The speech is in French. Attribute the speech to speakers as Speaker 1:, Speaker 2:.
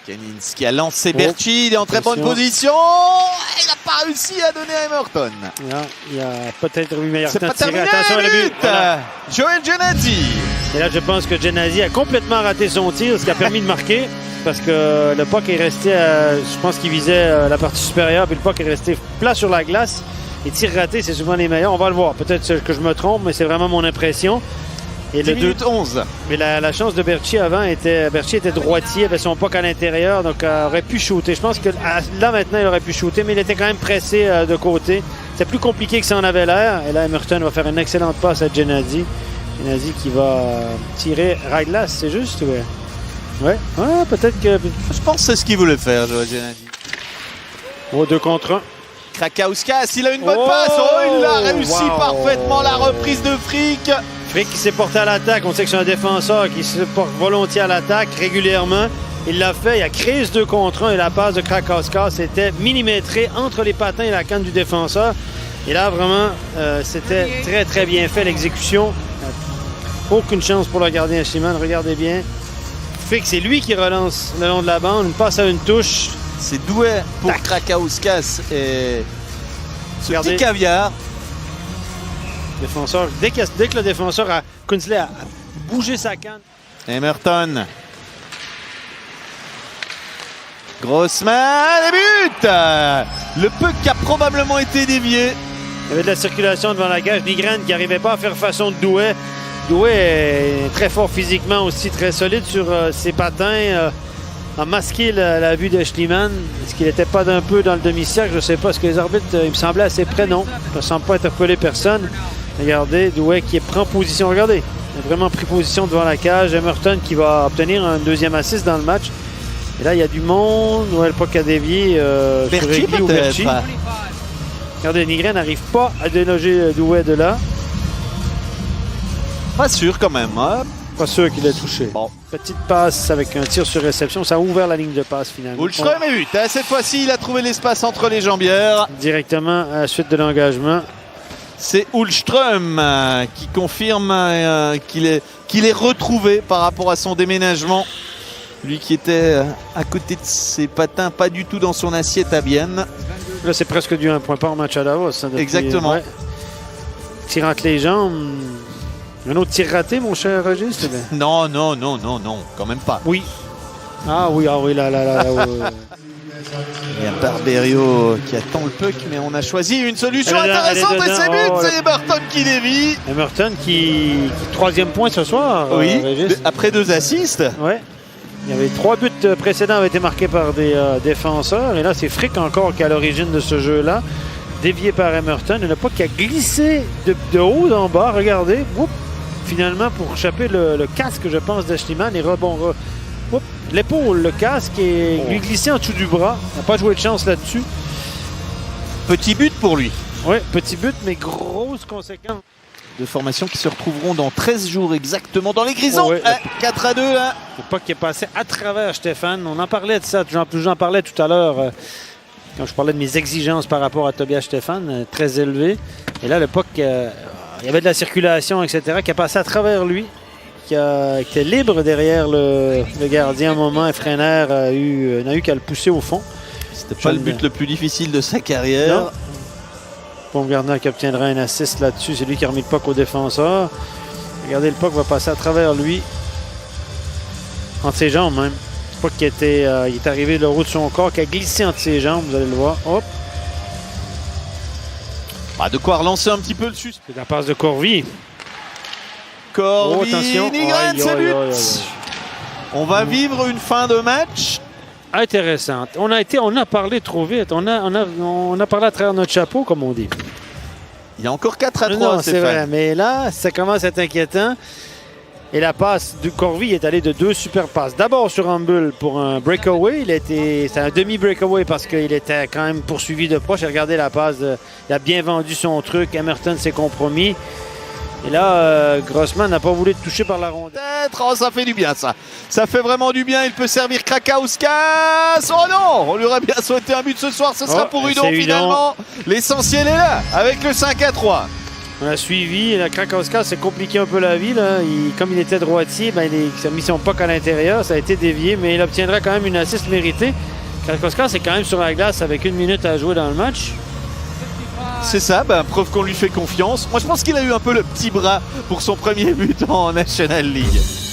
Speaker 1: Kanins qui a lancé Berchi, il est en très bonne position. Il n'a pas réussi à donner à Emerton.
Speaker 2: Il y a peut-être eu meilleur temps de
Speaker 1: tirer.
Speaker 2: tirer. Attention à le but. Voilà.
Speaker 1: Joel Genadzi.
Speaker 2: Et là, je pense que Genadzi a complètement raté son tir, ce qui a permis de marquer. Parce que le puck est resté, je pense qu'il visait la partie supérieure, puis le puck est resté plat sur la glace. Les tirs ratés, c'est souvent les meilleurs. On va le voir. Peut-être que je me trompe, mais c'est vraiment mon impression. Et
Speaker 1: 10 minutes 11.
Speaker 2: Mais la chance de Berchi avant était... Berchi était droitier, avait son puck à l'intérieur, donc aurait pu shooter. Je pense que là, maintenant, il aurait pu shooter, mais il était quand même pressé de côté. C'est plus compliqué que ça en avait l'air. Et là, Emerton va faire une excellente passe à Genadzi. Genadzi qui va tirer Raiglas, c'est juste? Ouais, peut-être que...
Speaker 1: Je pense que c'est ce qu'il voulait faire, Joel Genadzi.
Speaker 2: Oh, 2 contre 1.
Speaker 1: Krakauskas, il a une bonne passe. Oh, il a réussi parfaitement la reprise de Frick.
Speaker 2: Frick qui s'est porté à l'attaque. On sait que c'est un défenseur qui se porte volontiers à l'attaque régulièrement. Il l'a fait, il a créé ce 2 contre 1 et la passe de Krakauskas était millimétrée entre les patins et la canne du défenseur. Et là, vraiment, c'était très, très bien fait l'exécution. Aucune chance pour le gardien Schliemann. Regardez bien. Frick, c'est lui qui relance le long de la bande. Une passe à une touche.
Speaker 1: C'est doué pour Krakauskas et ce petit caviar.
Speaker 2: Défenseur, dès que le défenseur a Kunzle a bougé sa canne.
Speaker 1: Emerton. Grossman, et but! Le puck qui a probablement été dévié.
Speaker 2: Il y avait de la circulation devant la cage. Nygren qui n'arrivait pas à faire façon de Douai. Douai est très fort physiquement aussi, très solide sur ses patins. A masqué la vue de Schliemann. Est-ce qu'il n'était pas d'un peu dans le demi-cercle? Je ne sais pas. Est-ce que les arbitres, il me semblait assez près? Non. Il ne semble pas interpeller personne. Regardez, Douai qui prend position. Regardez, il a vraiment pris position devant la cage. Emerton qui va obtenir un 2e assist dans le match. Et là, il y a du monde. Ouais, le puck a dévié sur Egli ou Berchi. Regardez, Nygren n'arrive pas à déloger Douai de là.
Speaker 1: Pas sûr quand même. Hein?
Speaker 2: Pas sûr qu'il ait touché.
Speaker 1: Bon.
Speaker 2: Petite passe avec un tir sur réception. Ça a ouvert la ligne de passe finalement.
Speaker 1: Ullström est but. Cette fois-ci, il a trouvé l'espace entre les jambières.
Speaker 2: Directement à la suite de l'engagement.
Speaker 1: C'est Ullström qui confirme qu'il est retrouvé par rapport à son déménagement. Lui qui était à côté de ses patins, pas du tout dans son assiette à Bienne.
Speaker 2: Là, c'est presque du 1 point par match à Davos. Hein,
Speaker 1: exactement.
Speaker 2: Ouais. Tir entre les jambes. Un autre tir raté, mon cher Roger?
Speaker 1: Non, quand même pas.
Speaker 2: Oui. Ah oui, là.
Speaker 1: Il y a Barberio qui attend le puck, mais on a choisi une solution intéressante et c'est but, c'est Emerton qui dévie.
Speaker 2: Emerton qui 3e point ce soir.
Speaker 1: Oui, après 2 assists.
Speaker 2: Ouais. Il y avait 3 buts précédents avaient été marqués par des défenseurs. Et là, c'est Frick encore qui est à l'origine de ce jeu-là. Dévié par Emerton. Il n'a pas qui a glissé de haut en bas. Regardez. Oups. Finalement, pour échapper le casque, je pense, de Schliemann. Et l'épaule, le casque, et lui glissé en dessous du bras. Il n'a pas joué de chance là-dessus.
Speaker 1: Petit but pour lui.
Speaker 2: Oui, petit but, mais grosse conséquence.
Speaker 1: Deux formations qui se retrouveront dans 13 jours exactement dans les Grisons. 4-2. Hein.
Speaker 2: Le puck qui est passé à travers Stéphane. On en parlait de ça. J'en parlais tout à l'heure quand je parlais de mes exigences par rapport à Tobias Stéphane, très élevé. Et là, le puck, il y avait de la circulation, etc., qui a passé à travers lui, qui était libre derrière le gardien à un moment. Et Freiner n'a eu qu'à le pousser au fond.
Speaker 1: C'était pas le but le plus difficile de sa carrière.
Speaker 2: Non. Baumgartner qui obtiendra un assist là-dessus. C'est lui qui a remis le puck au défenseur. Regardez, le puck va passer à travers lui. Entre ses jambes même. Le puck qui il est arrivé le haut de son corps, qui a glissé entre ses jambes. Vous allez le voir. Hop.
Speaker 1: De quoi relancer un petit peu le sus.
Speaker 2: C'est la passe de Corvi.
Speaker 1: Attention. Nygren, c'est but. On va vivre une fin de match
Speaker 2: intéressante. On a parlé trop vite. On a parlé à travers notre chapeau, comme on dit.
Speaker 1: Il y a encore 4-3.
Speaker 2: Non, c'est vrai. Mais là, ça commence à être inquiétant. Et la passe de Corvi est allée de 2 super passes. D'abord sur Humble pour un breakaway. C'est un demi-breakaway parce qu'il était quand même poursuivi de proche. Et regardez la passe. Il a bien vendu son truc. Emerton s'est compromis. Et là, Grossman n'a pas voulu toucher par la rondelle.
Speaker 1: Ça fait du bien, ça. Ça fait vraiment du bien. Il peut servir Krakauskas. Oh non, on lui aurait bien souhaité un but ce soir. Ce sera pour Hudon finalement. L'essentiel est là avec le 5-3.
Speaker 2: On a suivi. Krakowska s'est compliqué un peu la vie. Là. Comme il était droitier, ben, il a mis son puck à l'intérieur. Ça a été dévié, mais il obtiendra quand même une assist méritée. Krakowska, c'est quand même sur la glace avec 1 minute à jouer dans le match.
Speaker 1: C'est ça, preuve qu'on lui fait confiance. Moi, je pense qu'il a eu un peu le petit bras pour son premier but en National League.